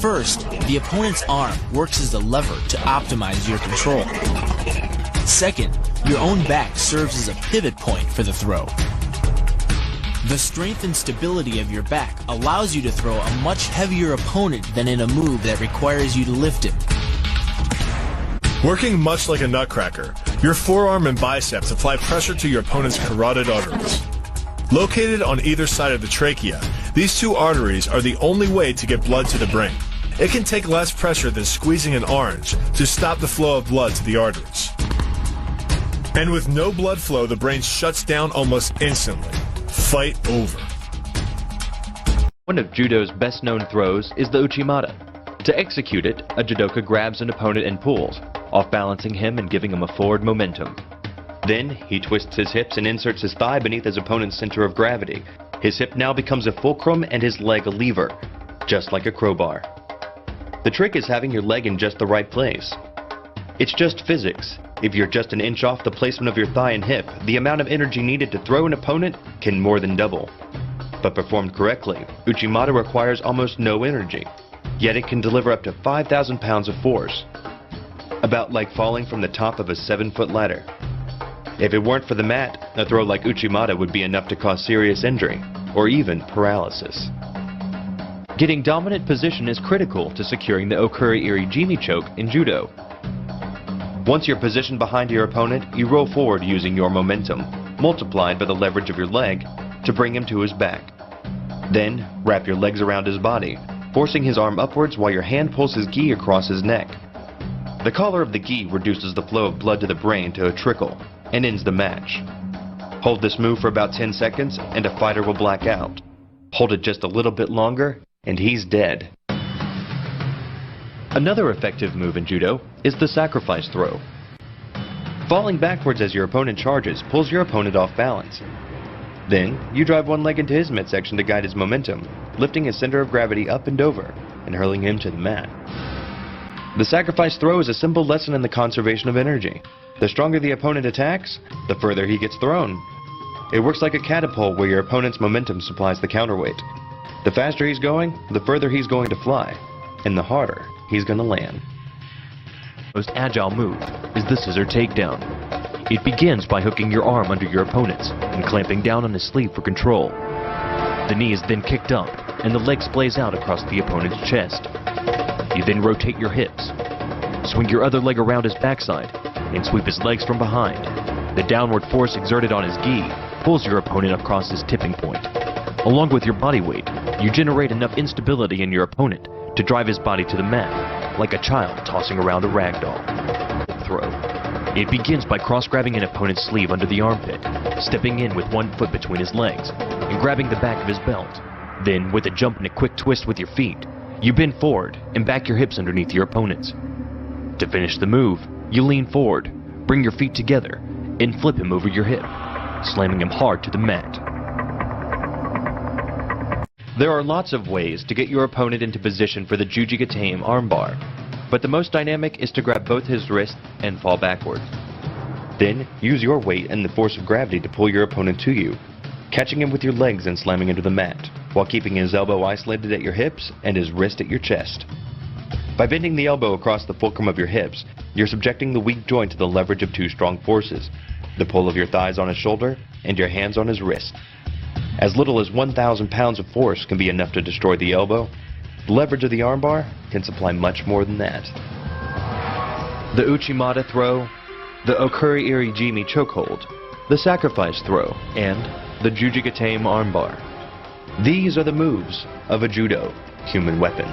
First, the opponent's arm works as a lever to optimize your control. Second, your own back serves as a pivot point for the throw. The strength and stability of your back allows you to throw a much heavier opponent than in a move that requires you to lift him. Working much like a nutcracker, your forearm and biceps apply pressure to your opponent's carotid arteries. Located on either side of the trachea, these two arteries are the only way to get blood to the brain. It can take less pressure than squeezing an orange to stop the flow of blood to the arteries. And with no blood flow, the brain shuts down almost instantly. Fight over. One of judo's best-known throws is the uchimata. To execute it, a judoka grabs an opponent and pulls, off-balancing him and giving him a forward momentum. Then, he twists his hips and inserts his thigh beneath his opponent's center of gravity. His hip now becomes a fulcrum and his leg a lever, just like a crowbar. The trick is having your leg in just the right place. It's just physics. If you're just an inch off the placement of your thigh and hip, the amount of energy needed to throw an opponent can more than double. But performed correctly, uchimata requires almost no energy, yet it can deliver up to 5,000 pounds of force. About like falling from the top of a 7-foot ladder. If it weren't for the mat, a throw like uchimata would be enough to cause serious injury, or even paralysis. Getting dominant position is critical to securing the okuri-iri-jimi choke in judo. Once you're positioned behind your opponent, you roll forward using your momentum, multiplied by the leverage of your leg, to bring him to his back. Then, wrap your legs around his body, forcing his arm upwards while your hand pulls his gi across his neck. The collar of the gi reduces the flow of blood to the brain to a trickle, and ends the match. Hold this move for about 10 seconds, and a fighter will black out. Hold it just a little bit longer, and he's dead. Another effective move in judo is the sacrifice throw. Falling backwards as your opponent charges pulls your opponent off balance. Then, you drive one leg into his midsection to guide his momentum, lifting his center of gravity up and over, and hurling him to the mat. The sacrifice throw is a simple lesson in the conservation of energy. The stronger the opponent attacks, the further he gets thrown. It works like a catapult where your opponent's momentum supplies the counterweight. The faster he's going, the further he's going to fly, and the harder he's going to land. Most agile move is the scissor takedown. It begins by hooking your arm under your opponent's and clamping down on his sleeve for control. The knee is then kicked up and the leg splays out across the opponent's chest. You then rotate your hips, swing your other leg around his backside, and sweep his legs from behind. The downward force exerted on his gi pulls your opponent across his tipping point. Along with your body weight, you generate enough instability in your opponent to drive his body to the mat, like a child tossing around a rag doll. Throw. It begins by cross-grabbing an opponent's sleeve under the armpit, stepping in with one foot between his legs, and grabbing the back of his belt. Then, with a jump and a quick twist with your feet, you bend forward and back your hips underneath your opponent's. To finish the move, you lean forward, bring your feet together, and flip him over your hip, slamming him hard to the mat. There are lots of ways to get your opponent into position for the jiu-jitsu armbar, but the most dynamic is to grab both his wrists and fall backwards. Then, use your weight and the force of gravity to pull your opponent to you, catching him with your legs and slamming him to the mat, while keeping his elbow isolated at your hips and his wrist at your chest. By bending the elbow across the fulcrum of your hips, you're subjecting the weak joint to the leverage of two strong forces, the pull of your thighs on his shoulder and your hands on his wrist. As little as 1,000 pounds of force can be enough to destroy the elbow. The leverage of the armbar can supply much more than that. The uchimata throw, the okuri-iri-jimi chokehold, the sacrifice throw, and the ju-jitsu armbar. These are the moves of a judo human weapon.